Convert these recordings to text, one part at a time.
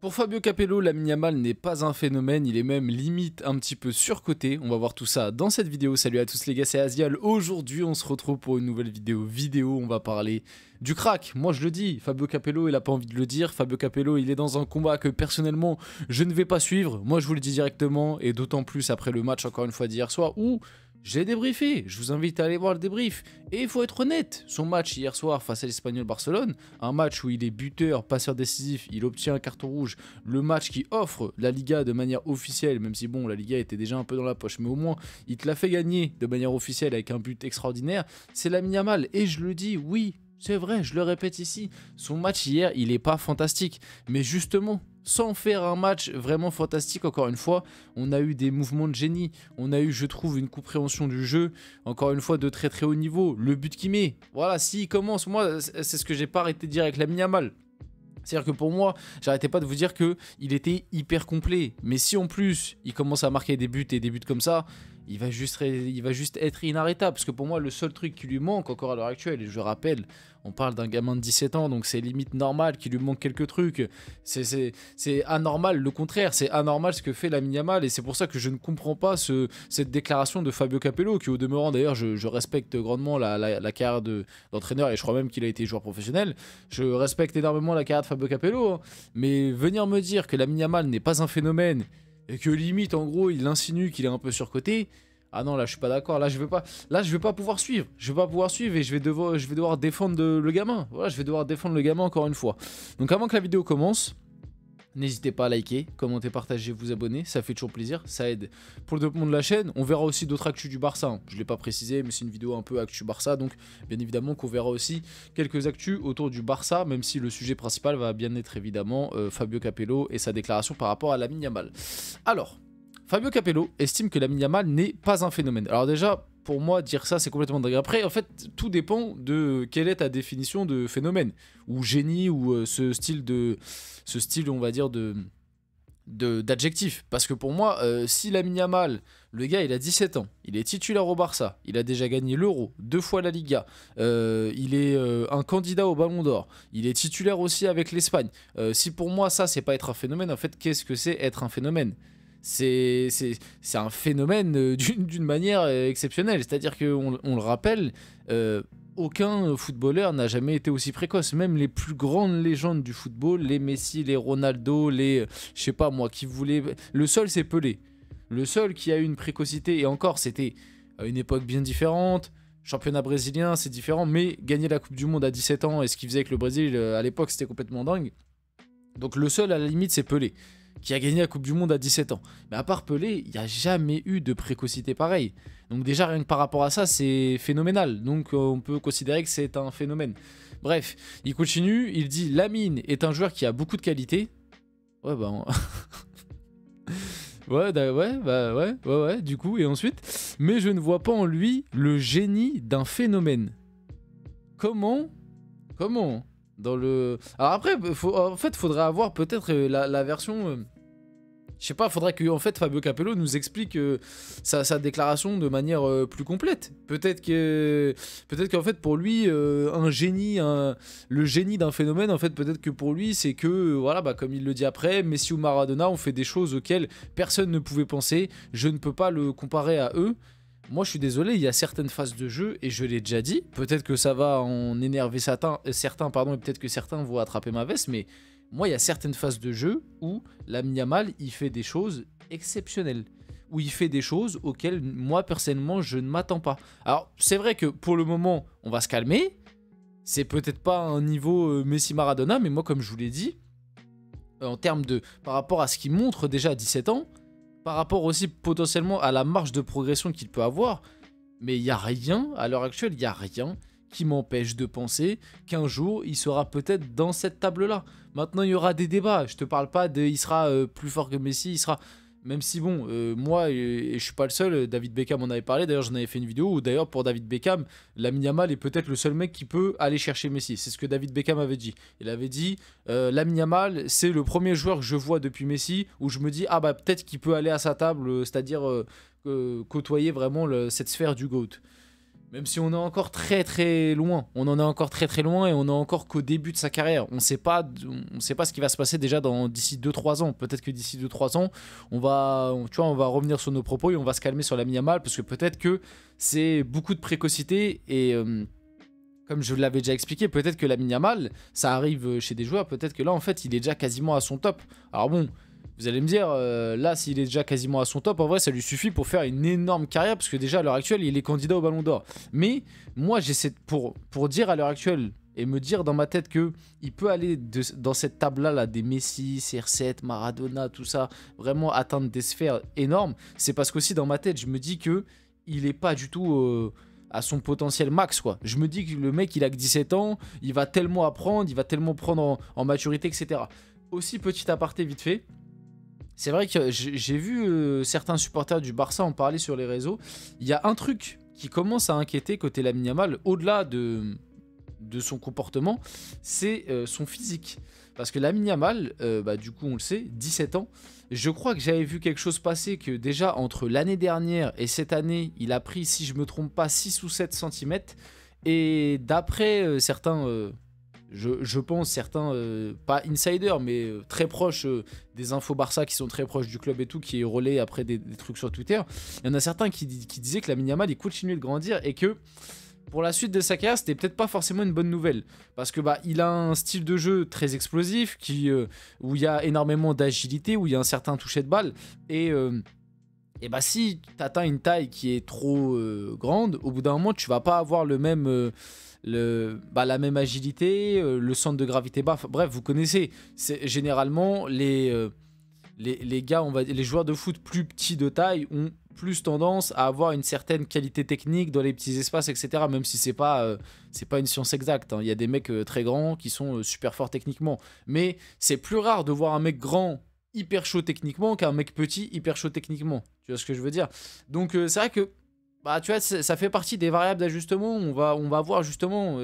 Pour Fabio Capello, Lamine Yamal n'est pas un phénomène, il est même limite un petit peu surcoté. On va voir tout ça dans cette vidéo. Salut à tous les gars, c'est Azial. Aujourd'hui, on se retrouve pour une nouvelle vidéo. On va parler du crack. Moi, je le dis, Fabio Capello, il a pas envie de le dire. Fabio Capello, il est dans un combat que personnellement, je ne vais pas suivre. Moi, je vous le dis directement, et d'autant plus après le match, encore une fois, d'hier soir, où j'ai débriefé. Je vous invite à aller voir le débrief. Et il faut être honnête, son match hier soir face à l'Espagnol Barcelone, un match où il est buteur, passeur décisif, il obtient un carton rouge, le match qui offre la Liga de manière officielle, même si bon, la Liga était déjà un peu dans la poche, mais au moins, il te l'a fait gagner de manière officielle avec un but extraordinaire, c'est Lamine Yamal. Et je le dis, oui, c'est vrai, je le répète ici, son match hier, il est pas fantastique, mais justement, sans faire un match vraiment fantastique, encore une fois, on a eu des mouvements de génie, on a eu, je trouve, une compréhension du jeu, encore une fois, de très très haut niveau, le but qu'il met, voilà, s'il commence, moi, c'est ce que j'ai pas arrêté de dire avec Lamine Yamal. C'est-à-dire que pour moi, j'arrêtais pas de vous dire qu'il était hyper complet. Mais si en plus, il commence à marquer des buts et des buts comme ça, il va juste être inarrêtable. Parce que pour moi, le seul truc qui lui manque encore à l'heure actuelle, et je rappelle, on parle d'un gamin de 17 ans, donc c'est limite normal qu'il lui manque quelques trucs. C'est anormal, le contraire, c'est anormal ce que fait Lamine Yamal. Et c'est pour ça que je ne comprends pas cette déclaration de Fabio Capello, qui au demeurant d'ailleurs, je respecte grandement la carrière d'entraîneur, et je crois même qu'il a été joueur professionnel. Je respecte énormément la carrière de Fabio Capello, hein. Mais venir me dire que Lamine Yamal n'est pas un phénomène, et que limite en gros il insinue qu'il est un peu surcoté, ah non, là je suis pas d'accord, là je vais pas pouvoir suivre, et je vais devoir défendre le gamin. Voilà, je vais devoir défendre le gamin encore une fois. Donc avant que la vidéo commence, n'hésitez pas à liker, commenter, partager, vous abonner, ça fait toujours plaisir, ça aide pour le développement de la chaîne. On verra aussi d'autres actus du Barça, hein. Je ne l'ai pas précisé, mais c'est une vidéo un peu actu Barça, donc bien évidemment qu'on verra aussi quelques actus autour du Barça, même si le sujet principal va bien être évidemment Fabio Capello et sa déclaration par rapport à Lamine Yamal. Alors, Fabio Capello estime que Lamine Yamal n'est pas un phénomène. Alors déjà, pour moi, dire ça, c'est complètement dingue. Après, en fait, tout dépend de quelle est ta définition de phénomène, ou génie, ou ce style, on va dire, d'adjectif. Parce que pour moi, si Lamine Yamal, le gars, il a 17 ans, il est titulaire au Barça, il a déjà gagné l'Euro, 2 fois la Liga, il est un candidat au Ballon d'Or, il est titulaire aussi avec l'Espagne. Si pour moi, ça, c'est pas être un phénomène, en fait, qu'est-ce que c'est être un phénomène ? C'est un phénomène d'une manière exceptionnelle. C'est-à-dire qu'on le rappelle, aucun footballeur n'a jamais été aussi précoce. Même les plus grandes légendes du football, les Messi, les Ronaldo, je sais pas moi, qui voulaient... Le seul, c'est Pelé. Le seul qui a eu une précocité, et encore, c'était à une époque bien différente. Championnat brésilien, c'est différent, mais gagner la Coupe du Monde à 17 ans, et ce qu'il faisait avec le Brésil à l'époque, c'était complètement dingue. Donc le seul, à la limite, c'est Pelé, qui a gagné la Coupe du Monde à 17 ans. Mais à part Pelé, il n'y a jamais eu de précocité pareille. Donc déjà, rien que par rapport à ça, c'est phénoménal. Donc on peut considérer que c'est un phénomène. Bref, il continue, il dit « Lamine est un joueur qui a beaucoup de qualité. » Ouais, bah... ouais, du coup, et ensuite, mais je ne vois pas en lui le génie d'un phénomène. Comment dans le... Alors après, en fait, faudrait avoir peut-être la version... je sais pas, faudrait que en fait, Fabio Capello nous explique sa déclaration de manière plus complète. Peut-être qu'en fait, pour lui, un génie, le génie d'un phénomène, en fait, peut-être que pour lui, c'est que, voilà, bah, comme il le dit après, Messi ou Maradona ont fait des choses auxquelles personne ne pouvait penser. Je ne peux pas le comparer à eux. Moi, je suis désolé, il y a certaines phases de jeu, et je l'ai déjà dit, peut-être que ça va en énerver certains, et peut-être que certains vont attraper ma veste, mais moi, il y a certaines phases de jeu où Lamine Yamal, il fait des choses exceptionnelles, où il fait des choses auxquelles, moi, personnellement, je ne m'attends pas. Alors, c'est vrai que pour le moment, on va se calmer, c'est peut-être pas un niveau Messi-Maradona, mais moi, comme je vous l'ai dit, en termes de... par rapport à ce qu'il montre déjà à 17 ans, par rapport aussi potentiellement à la marge de progression qu'il peut avoir, mais il n'y a rien, à l'heure actuelle, il n'y a rien qui m'empêche de penser qu'un jour, il sera peut-être dans cette table-là. Maintenant, il y aura des débats, je te parle pas de il sera plus fort que Messi, il sera... Même si bon, moi, et je suis pas le seul, David Beckham en avait parlé, d'ailleurs j'en avais fait une vidéo où d'ailleurs pour David Beckham, Lamine Yamal est peut-être le seul mec qui peut aller chercher Messi. C'est ce que David Beckham avait dit. Il avait dit, Lamine Yamal, c'est le premier joueur que je vois depuis Messi où je me dis, ah bah peut-être qu'il peut aller à sa table, c'est-à-dire côtoyer vraiment cette sphère du GOAT. Même si on est encore très très loin, on en est encore très très loin et on est encore qu'au début de sa carrière. On sait pas ce qui va se passer déjà d'ici 2-3 ans. Peut-être que d'ici 2-3 ans, on va revenir sur nos propos et on va se calmer sur Lamine Yamal parce que peut-être que c'est beaucoup de précocité et comme je l'avais déjà expliqué, peut-être que Lamine Yamal, ça arrive chez des joueurs, peut-être que là en fait il est déjà quasiment à son top. Alors bon, vous allez me dire, là, s'il est déjà quasiment à son top, en vrai, ça lui suffit pour faire une énorme carrière, parce que déjà, à l'heure actuelle, il est candidat au Ballon d'Or. Mais moi, j'essaie, pour dire à l'heure actuelle, et me dire dans ma tête que il peut aller dans cette table-là, là, des Messi, CR7, Maradona, tout ça, vraiment atteindre des sphères énormes, c'est parce qu'aussi, dans ma tête, je me dis que il est pas du tout... à son potentiel max, quoi. Je me dis que le mec, il a que 17 ans, il va tellement apprendre, il va tellement prendre en maturité, etc. Aussi, petit aparté vite fait, c'est vrai que j'ai vu certains supporters du Barça en parler sur les réseaux. Il y a un truc qui commence à inquiéter côté Lamine Yamal, au-delà de son comportement, c'est son physique. Parce que Lamine Yamal, du coup on le sait, 17 ans, je crois que j'avais vu quelque chose passer que déjà entre l'année dernière et cette année, il a pris, si je me trompe pas, 6 ou 7 centimètres. Et d'après certains... je pense certains, pas insiders, mais très proches des infos Barça qui sont très proches du club et tout, qui relaient après des trucs sur Twitter. Il y en a certains qui disaient que Lamine Yamal il continuait de grandir et que pour la suite de sa carrière, c'était peut-être pas forcément une bonne nouvelle. Parce que il a un style de jeu très explosif, où il y a énormément d'agilité, où il y a un certain toucher de balle. Et si tu atteins une taille qui est trop grande, au bout d'un moment, tu vas pas avoir le même... la même agilité, le centre de gravité bas, bref, vous connaissez. C'est généralement les gars, les joueurs de foot plus petits de taille ont plus tendance à avoir une certaine qualité technique dans les petits espaces, etc. Même si c'est pas une science exacte, hein. Il y a des mecs très grands qui sont super forts techniquement. Mais c'est plus rare de voir un mec grand hyper chaud techniquement qu'un mec petit hyper chaud techniquement. Tu vois ce que je veux dire? Donc c'est vrai que tu vois, ça fait partie des variables d'ajustement. On va voir justement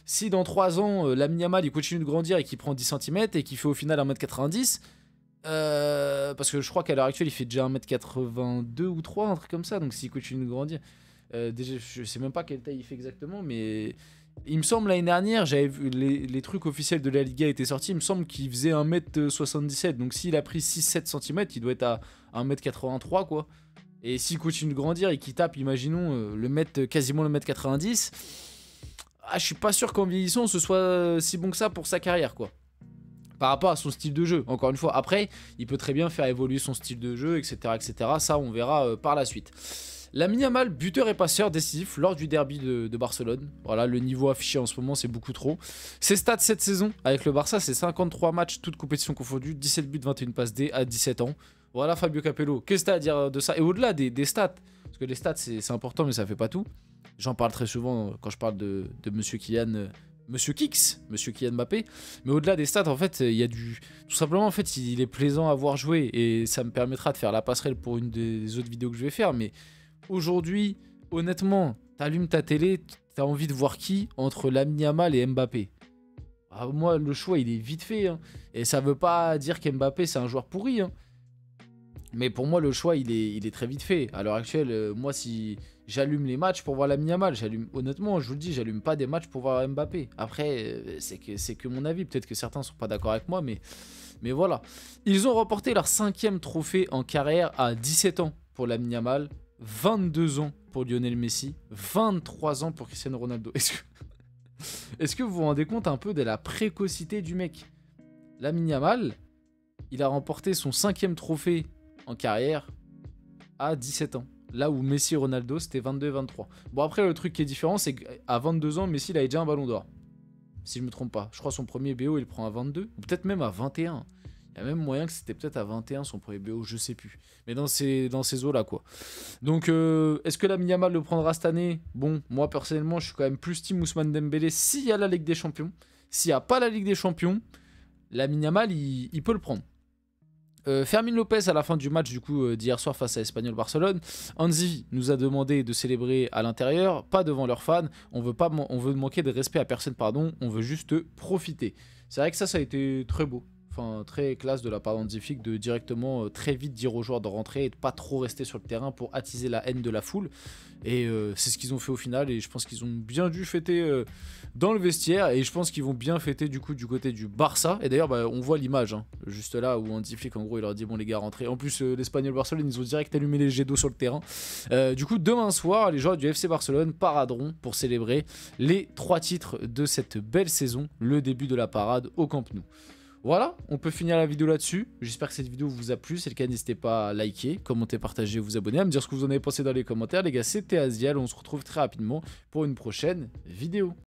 si dans 3 ans, Lamine Yamal il continue de grandir et qu'il prend 10 centimètres et qu'il fait au final 1m90. Parce que je crois qu'à l'heure actuelle, il fait déjà 1m82 ou 3, un truc comme ça. Donc s'il continue de grandir, déjà, je sais même pas quelle taille il fait exactement, mais il me semble l'année dernière, j'avais vu les trucs officiels de la Liga étaient sortis. Il me semble qu'il faisait 1m77. Donc s'il a pris 6-7 cm, il doit être à 1m83, quoi. Et s'il continue de grandir et qu'il tape, imaginons, quasiment le mètre 90, je suis pas sûr qu'en vieillissant, ce soit si bon que ça pour sa carrière, quoi. Par rapport à son style de jeu, encore une fois. Après, il peut très bien faire évoluer son style de jeu, etc. etc. Ça, on verra par la suite. Lamine Yamal, buteur et passeur décisif lors du derby de Barcelone. Voilà, le niveau affiché en ce moment, c'est beaucoup trop. Ses stats cette saison avec le Barça, c'est 53 matchs, toutes compétitions confondues, 17 buts, 21 passes D à 17 ans. Voilà Fabio Capello, qu'est-ce que tu as à dire de ça? Et au-delà des stats, parce que les stats c'est important mais ça fait pas tout. J'en parle très souvent quand je parle de Monsieur Kylian, Monsieur Kix, Monsieur Kylian Mbappé. Mais au-delà des stats, en fait, il y a du... Tout simplement, en fait, il est plaisant à voir jouer et ça me permettra de faire la passerelle pour une des autres vidéos que je vais faire. Mais aujourd'hui, honnêtement, t'allumes ta télé, t'as envie de voir qui entre Lamine Yamal et Mbappé? Moi, le choix, il est vite fait. Hein. Et ça veut pas dire qu'Mbappé, c'est un joueur pourri. Hein. Mais pour moi, le choix, il est très vite fait. À l'heure actuelle, moi, si j'allume les matchs pour voir Lamine Yamal, honnêtement, je vous le dis, j'allume pas des matchs pour voir Mbappé. Après, c'est que mon avis. Peut-être que certains sont pas d'accord avec moi, mais voilà. Ils ont remporté leur 5e trophée en carrière à 17 ans pour Lamine Yamal, 22 ans pour Lionel Messi, 23 ans pour Cristiano Ronaldo. Est-ce que vous vous rendez compte un peu de la précocité du mec? Lamine Yamal, il a remporté son 5e trophée en carrière à 17 ans. Là où Messi et Ronaldo, c'était 22 et 23. Bon, après, le truc qui est différent, c'est qu'à 22 ans, Messi, il avait déjà un ballon d'or. Si je me trompe pas. Je crois son premier BO, il le prend à 22. Ou peut-être même à 21. Il y a même moyen que c'était peut-être à 21 son premier BO, je sais plus. Mais dans ces eaux-là, quoi. Donc, est-ce que Lamine Yamal le prendra cette année? Bon, moi, personnellement, je suis quand même plus team Ousmane Dembélé s'il y a la Ligue des Champions. S'il n'y a pas la Ligue des Champions, Lamine Yamal, il peut le prendre. Fermin Lopez à la fin du match du coup d'hier soir face à Espanyol Barcelone, Hansi nous a demandé de célébrer à l'intérieur, pas devant leurs fans. On veut manquer de respect à personne, pardon. On veut juste profiter. C'est vrai que ça a été très beau. très classe de la part d'Hansi Flick de directement très vite dire aux joueurs de rentrer et de pas trop rester sur le terrain pour attiser la haine de la foule. Et c'est ce qu'ils ont fait au final, et je pense qu'ils ont bien dû fêter dans le vestiaire, et je pense qu'ils vont bien fêter du coup du côté du Barça. Et d'ailleurs on voit l'image hein, juste là où Hansi Flick en gros il leur dit bon les gars rentrez. En plus l'Espagnol Barcelone ils ont direct allumé les jets d'eau sur le terrain. Du coup demain soir les joueurs du FC Barcelone paraderont pour célébrer les 3 titres de cette belle saison, le début de la parade au Camp Nou. Voilà, on peut finir la vidéo là-dessus. J'espère que cette vidéo vous a plu. Si c'est le cas, n'hésitez pas à liker, commenter, partager, vous abonner, à me dire ce que vous en avez pensé dans les commentaires. Les gars, c'était Azial. On se retrouve très rapidement pour une prochaine vidéo.